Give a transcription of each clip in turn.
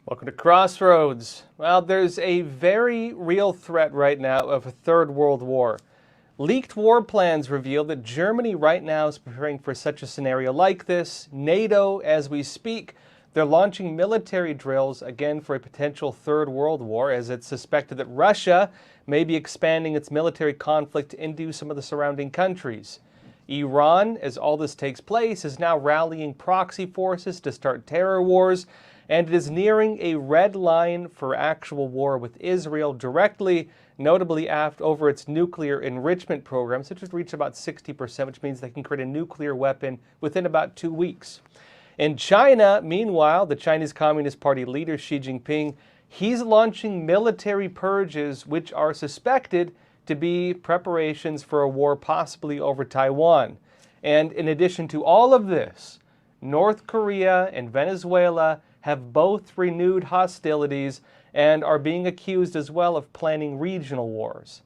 Welcome to Crossroads. Well, there's a very real threat right now of a third world war. Leaked war plans reveal that Germany right now is preparing for such a scenario like this. NATO, as we speak, they're launching military drills again for a potential third world war, as it's suspected that Russia may be expanding its military conflict into some of the surrounding countries. Iran, as all this takes place, is now rallying proxy forces to start terror wars, and it is nearing a red line for actual war with Israel directly, notably over its nuclear enrichment programs, which has reached about 60%, which means they can create a nuclear weapon within about 2 weeks. In China, meanwhile, the Chinese Communist Party leader Xi Jinping, he's launching military purges which are suspected to be preparations for a war possibly over Taiwan. And in addition to all of this, North Korea and Venezuela have both renewed hostilities and are being accused as well of planning regional wars.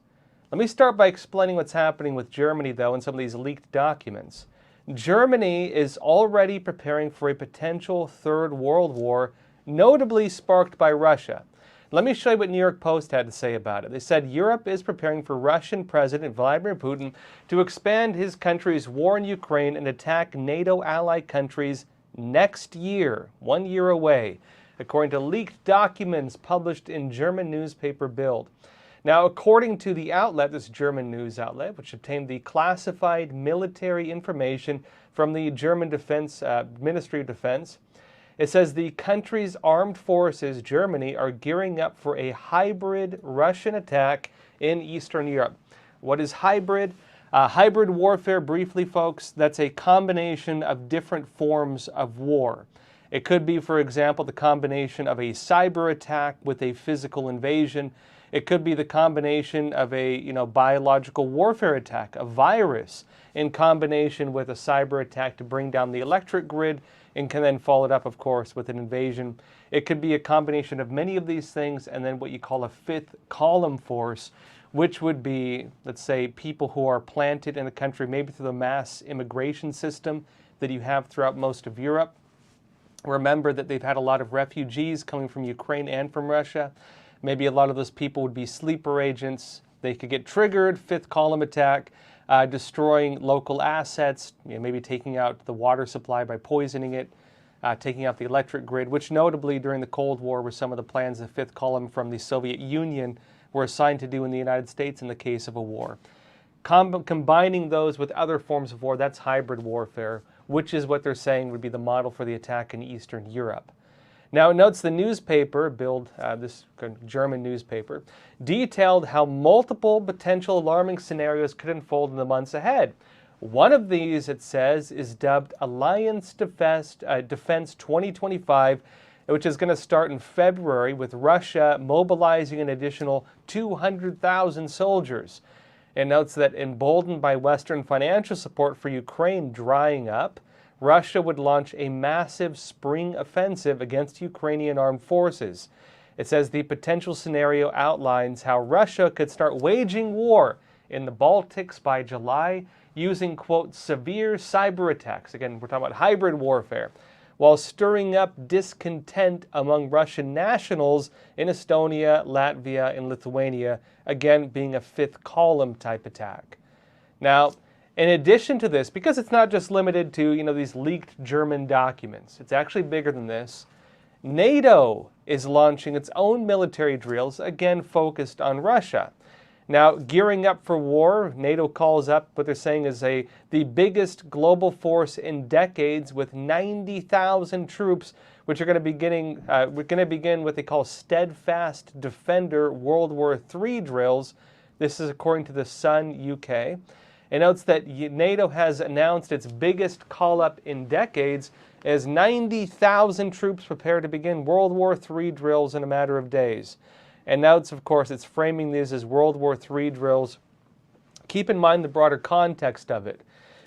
Let me start by explaining what's happening with Germany, though, in some of these leaked documents. Germany is already preparing for a potential third world war, notably sparked by Russia. Let me show you what New York Post had to say about it. They said Europe is preparing for Russian President Vladimir Putin to expand his country's war in Ukraine and attack NATO ally countries next year, 1 year away, according to leaked documents published in German newspaper Bild. Now, according to the outlet, this German news outlet, which obtained the classified military information from the German Ministry of Defense, it says the country's armed forces, Germany, are gearing up for a hybrid Russian attack in Eastern Europe. What is hybrid? Hybrid warfare, briefly, folks, that's a combination of different forms of war. It could be, for example, the combination of a cyber attack with a physical invasion. It could be the combination of a biological warfare attack, a virus, in combination with a cyber attack to bring down the electric grid, and can then follow it up, of course, with an invasion. It could be a combination of many of these things and then what you call a fifth column force, which would be, let's say, people who are planted in a country, maybe through the mass immigration system that you have throughout most of Europe. Remember that they've had a lot of refugees coming from Ukraine and from Russia. Maybe a lot of those people would be sleeper agents. They could get triggered, fifth column attack, destroying local assets, maybe taking out the water supply by poisoning it, taking out the electric grid, which notably during the Cold War were some of the plans the fifth column from the Soviet Union were assigned to do in the United States in the case of a war. Combining those with other forms of war, that's hybrid warfare, which is what they're saying would be the model for the attack in Eastern Europe. Now, it notes the newspaper, Bild, this German newspaper, detailed how multiple potential alarming scenarios could unfold in the months ahead. One of these, it says, is dubbed Alliance Defense 2025, which is going to start in February with Russia mobilizing an additional 200,000 soldiers. It notes that emboldened by Western financial support for Ukraine drying up, Russia would launch a massive spring offensive against Ukrainian armed forces. It says the potential scenario outlines how Russia could start waging war in the Baltics by July using, quote, severe cyber attacks. Again, we're talking about hybrid warfare, while stirring up discontent among Russian nationals in Estonia, Latvia, and Lithuania, again being a fifth column type attack. Now, in addition to this, because it's not just limited to these leaked German documents, it's actually bigger than this. NATO is launching its own military drills, again focused on Russia. Now, gearing up for war, NATO calls up what they're saying is the biggest global force in decades, with 90,000 troops, which are going to begin what they call steadfast defender World War III drills. This is according to the Sun UK. It notes that NATO has announced its biggest call-up in decades as 90,000 troops prepare to begin World War III drills in a matter of days. And notes, of course, it's framing these as World War III drills. Keep in mind the broader context of it.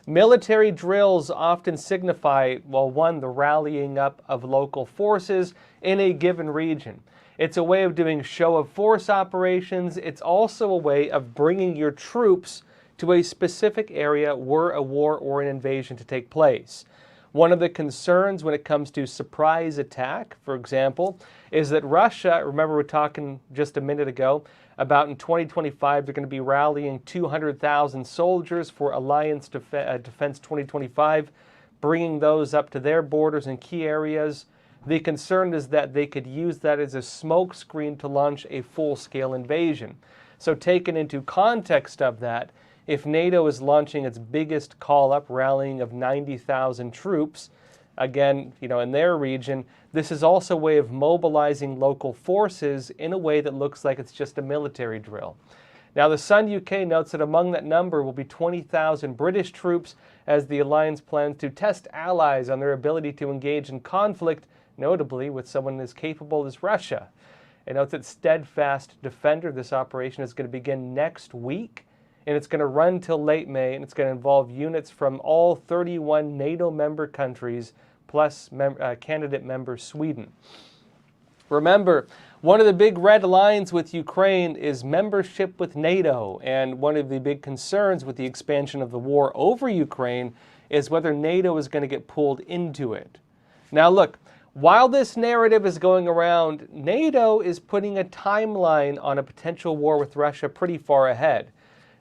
Military drills often signify, well, one, the rallying up of local forces in a given region. It's a way of doing show of force operations. It's also a way of bringing your troops to a specific area were a war or an invasion to take place. One of the concerns when it comes to surprise attack, for example, is that Russia, remember we're talking just a minute ago, about in 2025 they're going to be rallying 200,000 soldiers for Alliance Defense 2025, bringing those up to their borders in key areas. The concern is that they could use that as a smokescreen to launch a full-scale invasion. So taken into context of that, if NATO is launching its biggest call-up rallying of 90,000 troops, again, in their region, this is also a way of mobilizing local forces in a way that looks like it's just a military drill. Now, the Sun UK notes that among that number will be 20,000 British troops as the alliance plans to test allies on their ability to engage in conflict, notably with someone as capable as Russia. It notes that Steadfast Defender, this operation, is going to begin next week, and it's going to run till late May, and it's going to involve units from all 31 NATO member countries, plus candidate member Sweden. Remember, one of the big red lines with Ukraine is membership with NATO, and one of the big concerns with the expansion of the war over Ukraine is whether NATO is going to get pulled into it. Now look, while this narrative is going around, NATO is putting a timeline on a potential war with Russia pretty far ahead.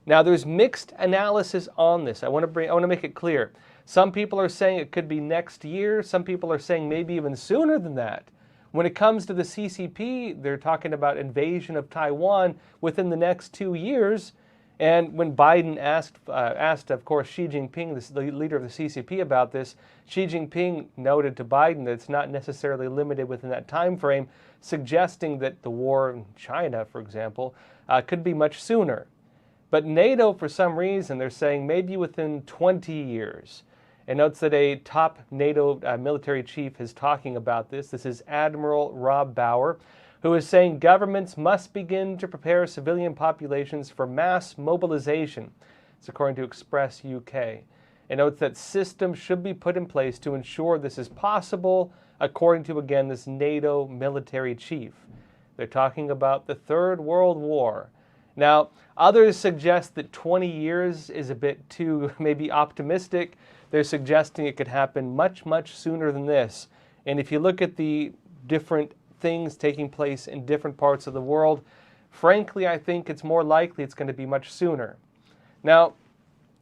Now, there's mixed analysis on this. I want to make it clear. Some people are saying it could be next year. Some people are saying maybe even sooner than that. When it comes to the CCP, they're talking about invasion of Taiwan within the next 2 years. And when Biden asked, of course, Xi Jinping, the leader of the CCP, about this, Xi Jinping noted to Biden that it's not necessarily limited within that time frame, suggesting that the war in China, for example, could be much sooner. But NATO, for some reason, they're saying maybe within 20 years. It notes that a top NATO military chief is talking about this. This is Admiral Rob Bauer, who is saying governments must begin to prepare civilian populations for mass mobilization. It's according to Express UK. It notes that systems should be put in place to ensure this is possible, according to, again, this NATO military chief. They're talking about the Third World War. Now, others suggest that 20 years is a bit too maybe optimistic. They're suggesting it could happen much, much sooner than this. And if you look at the different things taking place in different parts of the world, frankly, I think it's more likely it's going to be much sooner. Now,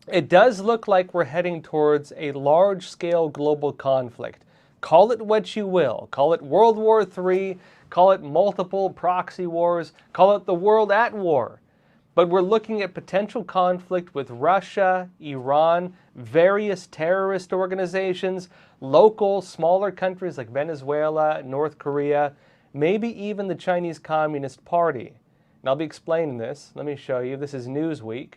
it does look like we're heading towards a large-scale global conflict. Call it what you will. Call it World War III, call it multiple proxy wars, call it the world at war. But we're looking at potential conflict with Russia, Iran, various terrorist organizations, local, smaller countries like Venezuela, North Korea, maybe even the Chinese Communist Party. And I'll be explaining this. Let me show you. This is Newsweek.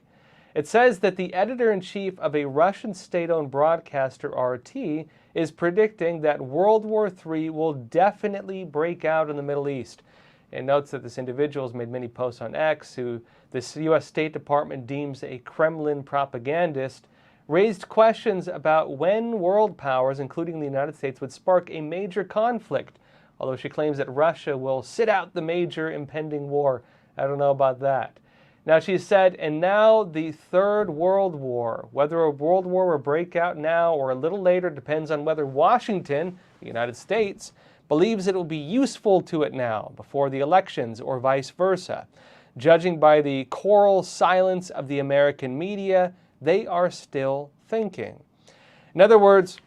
It says that the editor-in-chief of a Russian state-owned broadcaster, RT, is predicting that World War III will definitely break out in the Middle East. It notes that this individual has made many posts on X, who the U.S. State Department deems a Kremlin propagandist, raised questions about when world powers, including the United States, would spark a major conflict, although she claims that Russia will sit out the major impending war. I don't know about that. Now, she said, and now the Third World War. Whether a world war will break out now or a little later depends on whether Washington, the United States, believes it will be useful to it now, before the elections, or vice versa. Judging by the choral silence of the American media, they are still thinking. In other words,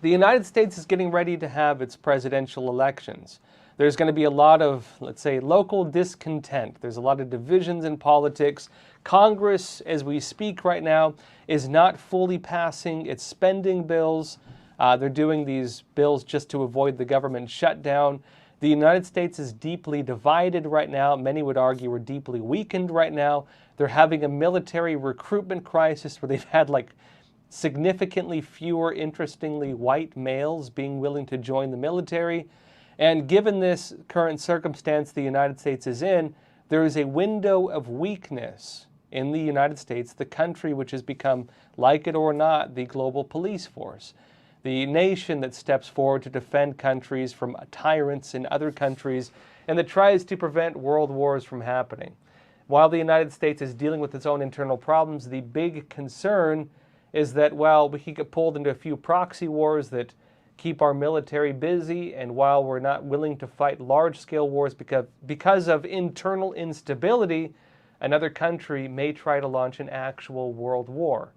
the United States is getting ready to have its presidential elections. There's going to be a lot of, let's say, local discontent. There's a lot of divisions in politics. Congress, as we speak right now, is not fully passing its spending bills. They're doing these bills just to avoid the government shutdown. The United States is deeply divided right now. Many would argue we're deeply weakened right now. They're having a military recruitment crisis where they've had significantly fewer, interestingly, white males being willing to join the military. And given this current circumstance the United States is in, there is a window of weakness in the United States, the country which has become, like it or not, the global police force. The nation that steps forward to defend countries from tyrants in other countries and that tries to prevent world wars from happening. While the United States is dealing with its own internal problems, the big concern is that, well, we could get pulled into a few proxy wars that keep our military busy, and while we're not willing to fight large-scale wars because of internal instability, another country may try to launch an actual world war.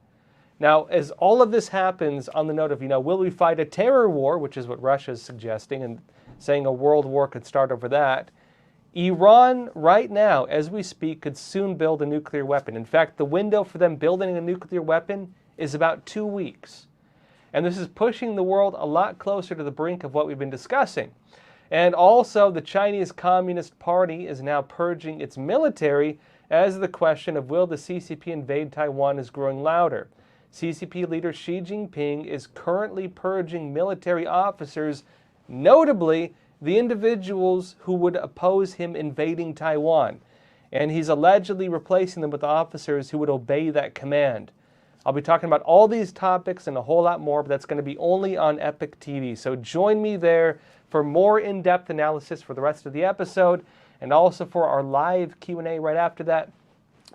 Now, as all of this happens, on the note of, will we fight a terror war, which is what Russia's suggesting, and saying a world war could start over that, Iran, right now, as we speak, could soon build a nuclear weapon. In fact, the window for them building a nuclear weapon is about 2 weeks. And this is pushing the world a lot closer to the brink of what we've been discussing. And also, the Chinese Communist Party is now purging its military, as the question of will the CCP invade Taiwan is growing louder. CCP leader Xi Jinping is currently purging military officers, notably the individuals who would oppose him invading Taiwan. And he's allegedly replacing them with officers who would obey that command. I'll be talking about all these topics and a whole lot more, but that's going to be only on Epoch TV. So join me there for more in-depth analysis for the rest of the episode, and also for our live Q&A right after that.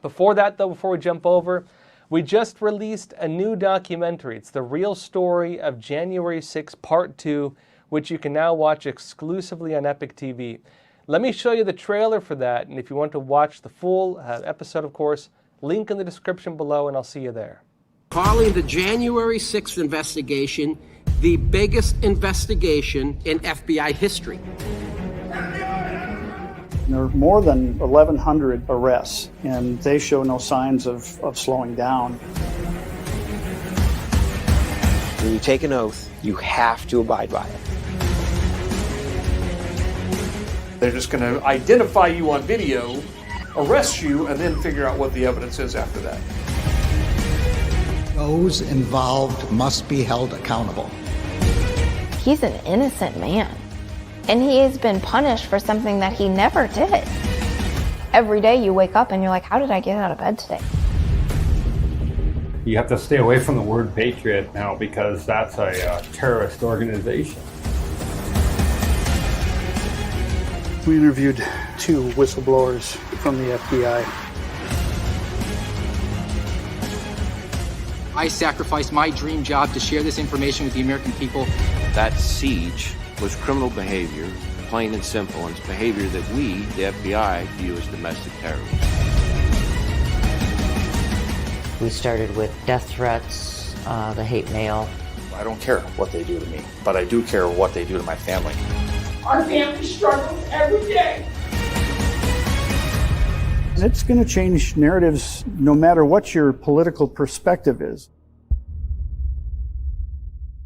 Before that, though, before we jump over, we just released a new documentary. It's the real story of January 6th, Part 2, which you can now watch exclusively on Epoch TV. Let me show you the trailer for that, and if you want to watch the full episode, of course, link in the description below, and I'll see you there. Calling the January 6th investigation the biggest investigation in FBI history. There are more than 1,100 arrests, and they show no signs of slowing down. When you take an oath, you have to abide by it. They're just going to identify you on video, arrest you, and then figure out what the evidence is after that. Those involved must be held accountable. He's an innocent man, and he has been punished for something that he never did. Every day you wake up and you're like, how did I get out of bed today? You have to stay away from the word patriot now because that's a terrorist organization. We interviewed 2 whistleblowers from the FBI. I sacrificed my dream job to share this information with the American people. That siege was criminal behavior, plain and simple, and it's behavior that we, the FBI, view as domestic terrorism. We started with death threats, the hate mail. I don't care what they do to me, but I do care what they do to my family. Our family struggles every day. It's going to change narratives no matter what your political perspective is.